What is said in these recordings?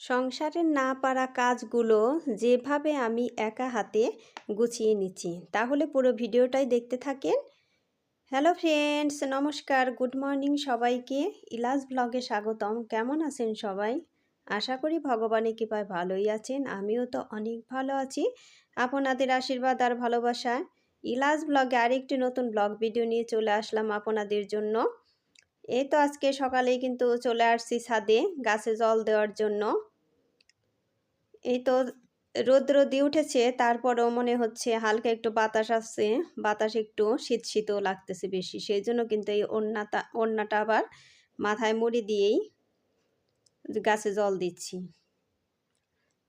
সংসারের না পারা কাজগুলো যেভাবে আমি একা হাতে গুছিয়ে নিচ্ছি, তাহলে পুরো ভিডিওটাই দেখতে থাকেন। হ্যালো ফ্রেন্ডস, নমস্কার, গুড মর্নিং সবাইকে। ইলাস ব্লগে স্বাগতম। কেমন আছেন সবাই? আশা করি ভগবানের কৃপায় ভালোই আছেন। আমিও তো অনেক ভালো আছি আপনাদের আশীর্বাদ আর ভালোবাসায়। ইলাস ব্লগে আরেকটি নতুন ব্লগ ভিডিও নিয়ে চলে আসলাম আপনাদের জন্য। এই তো আজকে সকালেই কিন্তু চলে আসছি ছাদে গাছে জল দেওয়ার জন্য। এই তো রৌদ্র দিয়ে উঠেছে, তারপরেও মনে হচ্ছে হালকা একটু বাতাস আসছে। বাতাস একটু শীত শীতও লাগতেছে বেশি, সেই জন্য কিন্তু এই ওড়নাটা আবার মাথায় মুড়ি দিয়েই গাছে জল দিচ্ছি।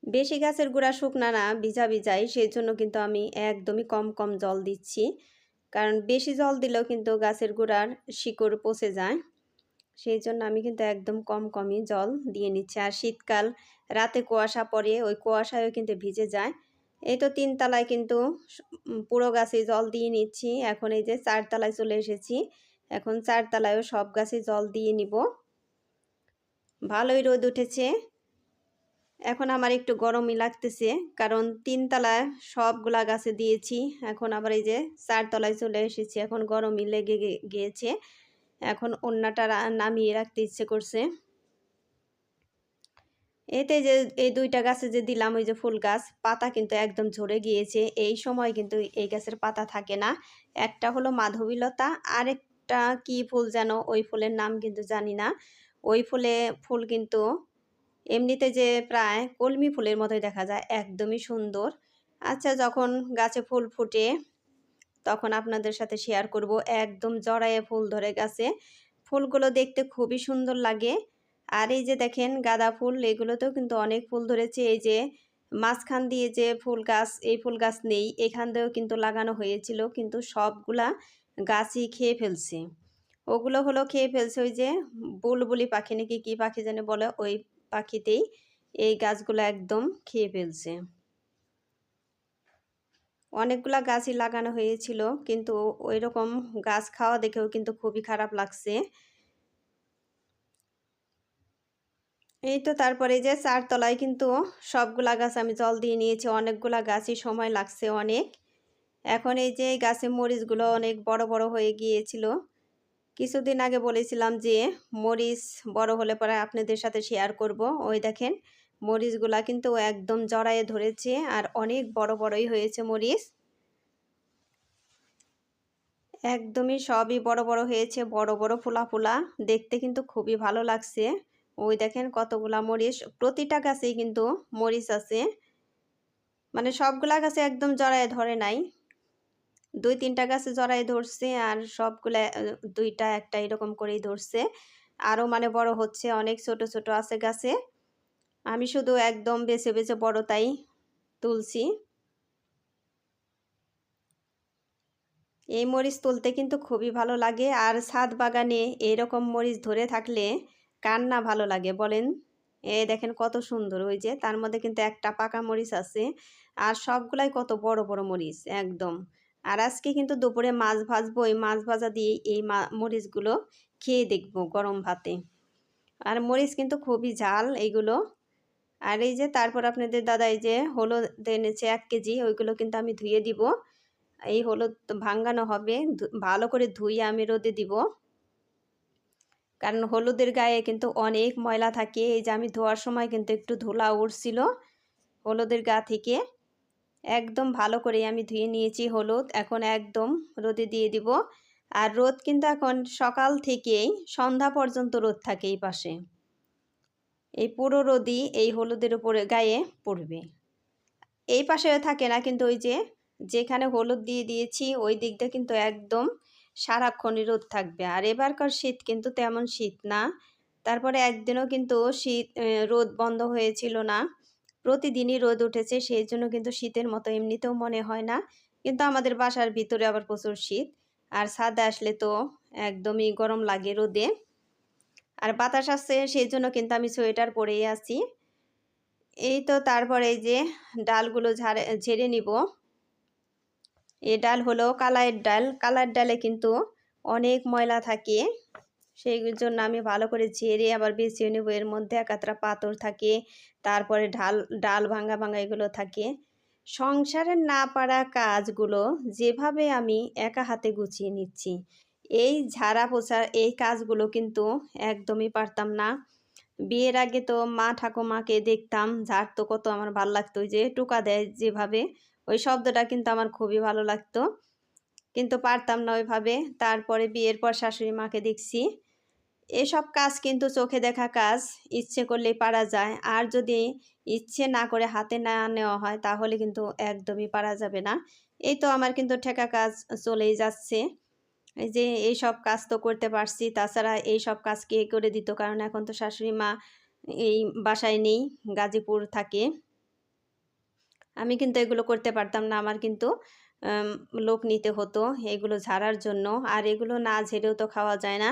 বেশি গাছের গোড়া শুকনা না, ভিজা ভিজাই, সেই জন্য কিন্তু আমি একদমই কম কম জল দিচ্ছি। কারণ বেশি জল দিলেও কিন্তু গাছের গোড়ার শিকড় পচে যায়। সেই জন্য আমি কিন্তু একদম কম কমই জল দিয়ে নিচ্ছি। আর শীতকাল, রাতে কুয়াশা পড়ে, ওই কুয়াশায়ও কিন্তু ভিজে যায়। এই তো 3 তলায় কিন্তু পুরো গাছে জল দিয়ে নিচ্ছি। এখন এই যে 4 তলায় চলে এসেছি। এখন 4 তলায়ও সব গাছে জল দিয়ে নিব। ভালোই রোদ উঠেছে। এখন আমার একটু গরমই লাগতেছে, কারণ 3 তলায় সবগুলা গাছে দিয়েছি। এখন আবার এই যে 4 তলায় চলে এসেছি, এখন গরমই লেগে গিয়েছে। এখন ওড়নাটা নামিয়ে রাখতে ইচ্ছে করছে। এতে যে এই 2টা গাছে যে দিলাম, ওই যে ফুল গাছ, পাতা কিন্তু একদম ঝরে গিয়েছে। এই সময় কিন্তু এই গাছের পাতা থাকে না। একটা হলো মাধবীলতা, আরেকটা কি ফুল যেন, ওই ফুলের নাম কিন্তু জানি না। ওই ফুল কিন্তু এমনিতে যে প্রায় কলমি ফুলের মতোই দেখা যায়, একদমই সুন্দর। আচ্ছা, যখন গাছে ফুল ফুটে তখন আপনাদের সাথে শেয়ার করব। একদম জড়ায়ে ফুল ধরে গাছে, ফুলগুলো দেখতে খুবই সুন্দর লাগে। আর এই যে দেখেন গাঁদা ফুল, এগুলোতেও কিন্তু অনেক ফুল ধরেছে। এই যে মাঝখান দিয়ে যে ফুল গাছ, এই ফুল গাছ নেই, এখান দিয়েও কিন্তু লাগানো হয়েছিল, কিন্তু সবগুলা গাছই খেয়ে ফেলছে। ওগুলো হলো খেয়ে ফেলছে ওই যে বুলবুলি পাখি নাকি কি পাখি জানে বলে, ওই পাখিতেই এই গাছগুলো একদম খেয়ে ফেলছে। অনেকগুলা গাছই লাগানো হয়েছিল, কিন্তু ওই রকম গাছ খাওয়া দেখেও কিন্তু খুবই খারাপ লাগছে। এই তো তারপরে যে 4 তলায় কিন্তু সবগুলা গাছ আমি জল দিয়ে নিয়েছি। অনেকগুলা গাছই সময় লাগছে অনেক। এখন এই যে গাছে মরিচগুলো অনেক বড় বড় হয়ে গিয়েছিল। কিছুদিন আগে বলেছিলাম যে মরিচ বড় হলে পরে আপনাদের সাথে শেয়ার করব। ওই দেখেন মরিচগুলা কিন্তু একদম জড়ায়ে ধরেছে, আর অনেক বড় বড়ই হয়েছে মরিচ। একদমই সবই বড় বড় হয়েছে, বড় বড় ফোলা ফোলা, দেখতে কিন্তু খুবই ভালো লাগছে। ওই দেখেন কতগুলা মরিচ, প্রতিটা গাছেই কিন্তু মরিচ আছে। মানে সবগুলা গাছে একদম জড়ায় ধরে নাই, 2-3টা গাছে জড়ায় ধরছে, আর সবগুলা 2টা একটা এরকম করেই ধরছে। আরও মানে বড় হচ্ছে, অনেক ছোট ছোট আছে গাছে। আমি শুধু একদম বেছে বেছে বড়টাই তুলছি। এই মরিচ তুলতে কিন্তু খুবই ভালো লাগে। আর ছাদ বাগানে এরকম মরিচ ধরে থাকলে কার না ভালো লাগে বলেন? দেখেন কত সুন্দর, ওই যে তার মধ্যে কিন্তু একটা পাকা মরিচ আছে। আর সবগুলাই কত বড় বড় মরিচ একদম। আর আজকে কিন্তু দুপুরে মাছ ভাজবো, এই মাছ ভাজা দিয়ে এই মরিচগুলো খেয়ে দেখবো গরম ভাতে। আর মরিচ কিন্তু খুবই ঝাল এইগুলো। আর এই যে তারপর আপনাদের দাদা এই যে হলুদ এনেছে 1 কেজি, ওইগুলো কিন্তু আমি ধুয়ে দিব। এই হলুদ ভাঙানো হবে, ভালো করে ধুয়ে আমি রোদে দিব। কারণ হলুদের গায়ে কিন্তু অনেক ময়লা থাকে। এই যে আমি ধোয়ার সময় কিন্তু একটু ধুলা উঠছিল হলুদের গা থেকে। একদম ভালো করে আমি ধুয়ে নিয়েছি হলুদ। এখন একদম রোদে দিয়ে দিব। আর রোদ কিন্তু এখন সকাল থেকেই সন্ধ্যা পর্যন্ত রোদ থাকে এই পাশে। এই পুরো রোদই এই হলুদের উপরে গায়ে পড়বে। এই পাশে থাকে না, কিন্তু ওই যে যেখানে হলুদ দিয়ে দিয়েছি ওই দিকটা কিন্তু একদম সারাক্ষণই রোদ থাকবে। আর এবারকার শীত কিন্তু তেমন শীত না। তারপরে একদিনও কিন্তু রোদ বন্ধ হয়েছিল না, প্রতিদিনই রোদ উঠেছে। সেই জন্য কিন্তু শীতের মতো এমনিতেও মনে হয় না। কিন্তু আমাদের বাসার ভিতরে আবার প্রচুর শীত, আর ছাদে আসলে তো একদমই গরম লাগে রোদে। আর বাতাস আসছে, সেই জন্য কিন্তু আমি সোয়েটার পরেই আছি। এই তো তারপরে এই যে ডালগুলো ঝেড়ে নিব। এ ডাল হলো কালাইয়ের ডাল। কালার ডালে কিন্তু অনেক ময়লা থাকে। সেই জন্য আমি ভালো করে ঝেড়ে আবার বেছে নেব। এর মধ্যে একাত্রা পাথর থাকে, তারপরে ডাল ভাঙা ভাঙা এগুলো থাকে। সংসারের না পারা কাজগুলো যেভাবে আমি একা হাতে গুছিয়ে নিচ্ছি, এই ঝাড়া পোছার এই কাজগুলো কিন্তু একদমই পারতাম না। বিয়ের আগে তো মা ঠাকুমাকে দেখতাম ঝাড়তো, কত আমার ভালো লাগতো। ওই যে টোকা দেয় যেভাবে, ওই শব্দটা কিন্তু আমার খুবই ভালো লাগতো, কিন্তু পারতাম না ওইভাবে। তারপরে বিয়ের পর শাশুড়ি মাকে দেখছি। এসব কাজ কিন্তু চোখে দেখা কাজ, ইচ্ছে করলেই পারা যায়। আর যদি ইচ্ছে না করে হাতে না নেওয়া হয় তাহলে কিন্তু একদমই পারা যাবে না। এই তো আমার কিন্তু ঠেকা কাজ চলেই যাচ্ছে। এই যে এইসব কাজ তো করতে পারছি, তাছাড়া এইসব কাজ কে করে দিত? কারণ এখন তো শাশুড়ি মা এই বাসায় নেই, গাজীপুর থাকে। আমি কিন্তু এগুলো করতে পারতাম না, আমার কিন্তু আম লোক নিতে হতো এগুলো ঝাড়ার জন্য। আর এগুলো না ঝেড়েও তো খাওয়া যায় না,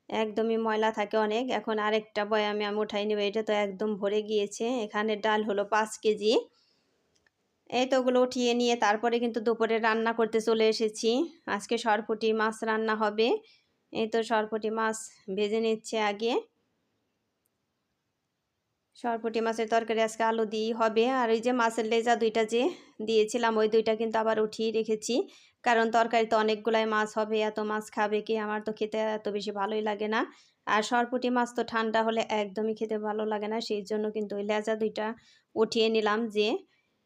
একদমই ময়লা থাকে অনেক। এখন আরেকটা বয়ামে আমি উঠাই নেব, এটা তো একদম ভরে গিয়েছে। এখানে ডাল হলো 5 কেজি। এই তো ওগুলো উঠিয়ে নিয়ে তারপরে কিন্তু দুপুরে রান্না করতে চলে এসেছি। আজকে সরপুঁটি মাছ রান্না হবে। এই তো সরপুঁটি মাছ ভেজে নিচ্ছে আগে। সরপুঁটি মাছের তরকারি আজকে আলু দিয়েই হবে। আর ওই যে মাছের লেজা 2টা যে দিয়েছিলাম, ওই 2টা কিন্তু আবার উঠিয়ে রেখেছি। কারণ তরকারিতে অনেকগুলাই মাছ হবে, এত মাছ খাবে কে? আমার তো খেতে এত বেশি ভালোই লাগে না। আর সরপুঁটি মাছ তো ঠান্ডা হলে একদমই খেতে ভালো লাগে না। সেই জন্য কিন্তু ওই লেজা 2টা উঠিয়ে নিলাম, যে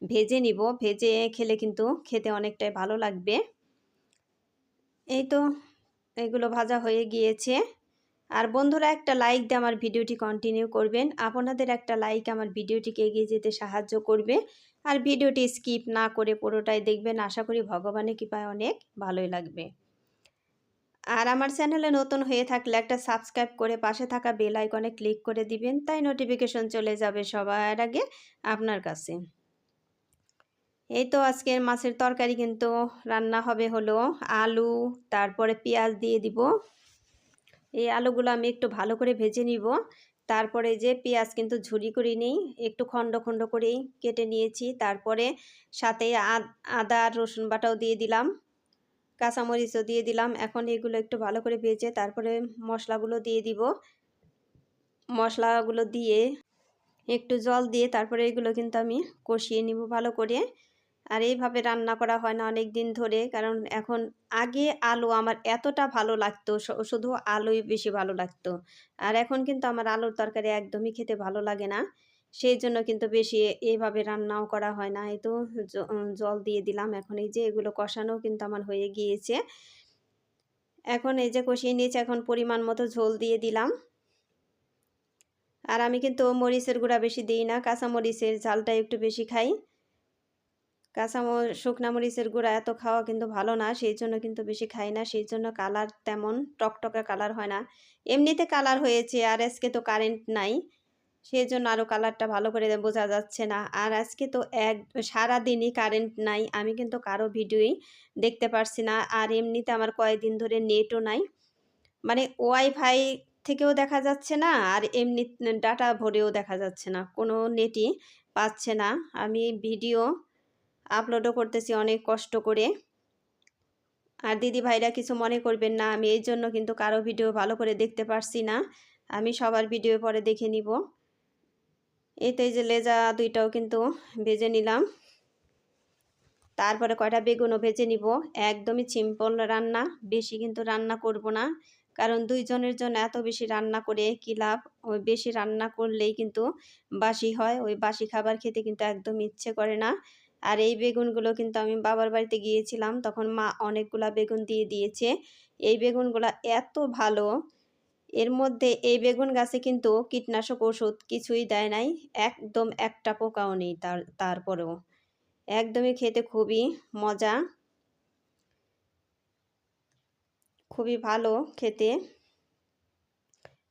ভেজে নিব। ভেজে খেলে কিন্তু খেতে অনেকটাই ভালো লাগবে। এই তো এগুলো ভাজা হয়ে গিয়েছে। আর বন্ধুরা, একটা লাইক দিয়ে আমার ভিডিওটি কন্টিনিউ করবেন। আপনাদের একটা লাইক আমার ভিডিওটিকে এগিয়ে যেতে সাহায্য করবে। আর ভিডিওটি স্কিপ না করে পুরোটাই দেখবেন। আশা করি ভগবানের কৃপায় অনেক ভালোই লাগবে। আর আমার চ্যানেলে নতুন হয়ে থাকলে একটা সাবস্ক্রাইব করে পাশে থাকা বেল আইকনে ক্লিক করে দিবেন, তাই নোটিফিকেশন চলে যাবে সবার আগে আপনার কাছে। এই তো আজকের মাছের তরকারি কিন্তু রান্না হবে হলো আলু, তারপরে পেঁয়াজ দিয়ে দিব। এই আলুগুলো আমি একটু ভালো করে ভেজে নিব। তারপরে যে পেঁয়াজ কিন্তু ঝুরি করে নিই, একটু খণ্ড খণ্ড করেই কেটে নিয়েছি। তারপরে সাথে আদা আর রসুন বাটাও দিয়ে দিলাম, কাঁচামরিচও দিয়ে দিলাম। এখন এগুলো একটু ভালো করে ভেজে তারপরে মশলাগুলো দিয়ে দিব। মশলাগুলো দিয়ে একটু জল দিয়ে তারপরে এগুলো কিন্তু আমি কষিয়ে নিব ভালো করে। আর এইভাবে রান্না করা হয় না অনেক দিন ধরে, কারণ এখন আগে আলু আমার এতটা ভালো লাগতো, শুধু আলুই বেশি ভালো লাগতো। আর এখন কিন্তু আমার আলুর তরকারি একদমই খেতে ভালো লাগে না, সেই জন্য কিন্তু বেশি এইভাবে রান্নাও করা হয় না। এই তো জল দিয়ে দিলাম। এখন এই যে এগুলো কষানো কিন্তু আমার হয়ে গিয়েছে। এখন এই যে কষিয়ে নিয়েছি, এখন পরিমাণ মতো ঝোল দিয়ে দিলাম। আর আমি কিন্তু মরিচের গুঁড়া বেশি দিই না, কাঁচামরিচের ঝালটা একটু বেশি খাই। শুকনা মরিচের গুঁড়া এত খাওয়া কিন্তু ভালো না, সেই জন্য কিন্তু বেশি খাই না। সেই জন্য কালার তেমন টকটকে কালার হয় না। এমনিতে কালার হয়েছে, আর আজকে তো কারেন্ট নাই, সেই জন্য আরও কালারটা ভালো করে বোঝা যাচ্ছে না। আর আজকে তো সারাদিনই কারেন্ট নাই, আমি কিন্তু কারো ভিডিওই দেখতে পারছি না। আর এমনিতে আমার কয়েকদিন ধরে নেটও নাই, মানে ওয়াইফাই থেকেও দেখা যাচ্ছে না, আর এমনি ডাটা ভরেও দেখা যাচ্ছে না, কোনো নেটই পাচ্ছে না। আমি ভিডিও আপলোডও করতেছি অনেক কষ্ট করে। আর দিদি ভাইরা কিছু মনে করবেন না, আমি এই জন্য কিন্তু কারো ভিডিও ভালো করে দেখতে পারছি না, আমি সবার ভিডিও পরে দেখে নিব। এই তো এই যে লেজা 2টাও কিন্তু ভেজে নিলাম। তারপরে কয়টা বেগুনও ভেজে নিব। একদমই সিম্পল রান্না, বেশি কিন্তু রান্না করব না, কারণ 2 জনের জন্য এত বেশি রান্না করে কী লাভ? ওই বেশি রান্না করলেই কিন্তু বাসি হয়, ওই বাসি খাবার খেতে কিন্তু একদম ইচ্ছে করে না। আর এই বেগুনগুলো কিন্তু আমি বাবার বাড়িতে গিয়েছিলাম, তখন মা অনেকগুলা বেগুন দিয়ে দিয়েছে। এই বেগুনগুলা এত ভালো, এর মধ্যে এই বেগুন গাছে কিন্তু কীটনাশক ওষুধ কিছুই দেয় নাই, একদম একটা পোকাও নেই। তারপরেও একদমই খেতে খুবই মজা, খুবই ভালো খেতে।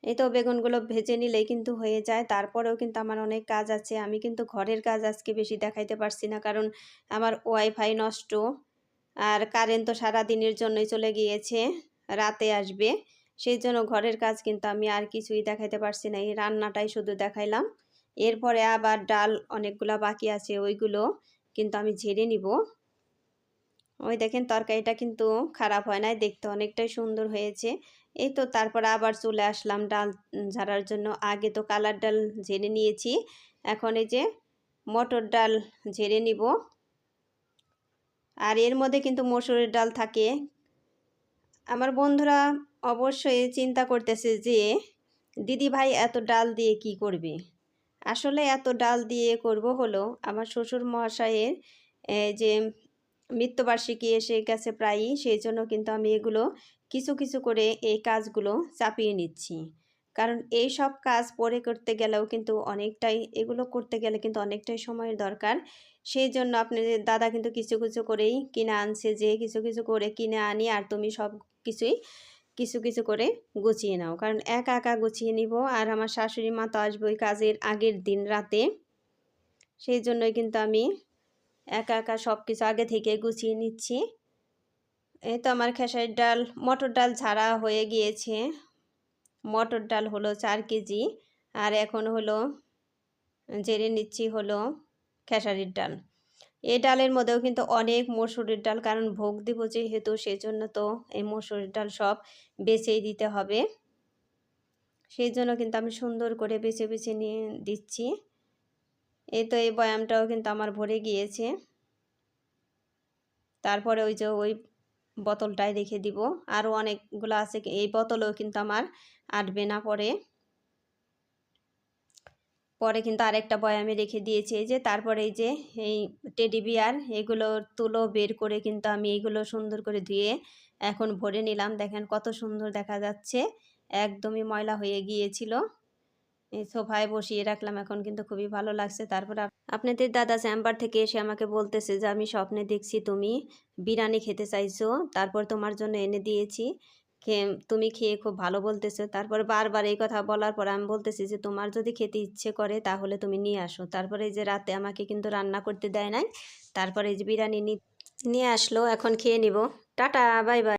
এই তো বেগুনগুলো ভেজে নিলেই কিন্তু হয়ে যায়। তারপরেও কিন্তু আমার অনেক কাজ আছে, আমি কিন্তু ঘরের কাজ আজকে বেশি দেখাইতে পারছি না, কারণ আমার ওয়াইফাই নষ্ট। আর কারেন্ট তো সারাদিনের জন্যই চলে গিয়েছে, রাতে আসবে। সেই জন্য ঘরের কাজ কিন্তু আমি আর কিছুই দেখাইতে পারছি না, এই রান্নাটাই শুধু দেখাইলাম। এরপরে আবার ডাল অনেকগুলা বাকি আছে, ওইগুলো কিন্তু আমি ঝেড়ে নিব। ওই দেখেন তরকারিটা কিন্তু খারাপ হয় নাই, দেখতে অনেকটাই সুন্দর হয়েছে। এই তো তারপর আবার চলে আসলাম ডাল ঝাড়ার জন্য। আগে তো কালার ডাল ঝেড়ে নিয়েছি, এখন এই যে মটর ডাল ঝেড়ে নিব। আর এর মধ্যে কিন্তু মসুরের ডাল থাকে। আমার বন্ধুরা অবশ্যই চিন্তা করতেছে যে দিদি ভাই এত ডাল দিয়ে কি করবে। আসলে এত ডাল দিয়ে করব হলো আমার শ্বশুর মহাশয়ের যে মৃত্যুবার্ষিকী এসে গেছে প্রায়ই, সেই জন্য কিন্তু আমি এগুলো কিছু কিছু করে এই কাজগুলো চাপিয়ে নিচ্ছি। কারণ এই সব কাজ পরে করতে গেলেও কিন্তু অনেকটাই, এগুলো করতে গেলে কিন্তু অনেকটাই সময়ের দরকার। সেই জন্য আপনাদের দাদা কিন্তু কিছু কিছু করেই কিনে আনছে, যে কিছু কিছু করে কিনে আনি আর তুমি সব কিছুই কিছু কিছু করে গুছিয়ে নাও। কারণ একা একা গুছিয়ে নিব, আর আমার শাশুড়ি মা তো আসবে ওই কাজের আগের দিন রাতে। সেই জন্যই কিন্তু আমি একা একা সব কিছু আগে থেকে গুছিয়ে নিচ্ছি। এই তো আমার খেসারির ডাল, মটর ডাল ঝাড়া হয়ে গিয়েছে। মটর ডাল হলো 4 কেজি, আর এখন হলো ঝেড়ে নিচ্ছি হলো খেসারির ডাল। এই ডালের মধ্যেও কিন্তু অনেক মসুরের ডাল, কারণ ভোগ দিব যেহেতু সেজন্য তো এই মসুরের ডাল সব বেছেই দিতে হবে। সেই জন্য কিন্তু আমি সুন্দর করে বেছে বেছে নিয়ে দিচ্ছি। এই তো এই বয়ামটাও কিন্তু আমার ভরে গিয়েছে। তারপরে ওই যে ওই বোতলটায় রেখে দিব। আরও অনেকগুলো আছে, এই বোতলেও কিন্তু আমার আটবে না পরে। পরে কিন্তু আরেকটা বয়ামে রেখে দিয়েছি এই যে। তারপরে এই যে এই টেডি বিয়ার, এগুলোর তুলো বের করে কিন্তু আমি এইগুলো সুন্দর করে ধুয়ে এখন ভরে নিলাম। দেখেন কত সুন্দর দেখা যাচ্ছে, একদমই ময়লা হয়ে গিয়েছিল। এই সোফায় বসিয়ে রাখলাম, এখন কিন্তু খুবই ভালো লাগছে। তারপরে আপনাদের দাদা চেম্বার থেকে এসে আমাকে বলতেছে যে আমি স্বপ্নে দেখছি তুমি বিরিয়ানি খেতে চাইছো, তারপর তোমার জন্য এনে দিয়েছি, তুমি খেয়ে খুব ভালো বলতেছো। তারপরে বারবার এই কথা বলার পর আমি বলতেছি যে তোমার যদি খেতে ইচ্ছে করে তাহলে তুমি নিয়ে আসো। তারপরে এই যে রাতে আমাকে কিন্তু রান্না করতে দেয় নাই, তারপরে এই যে বিরিয়ানি নিয়ে আসলো, এখন খেয়ে নিব। Tata, bye bye.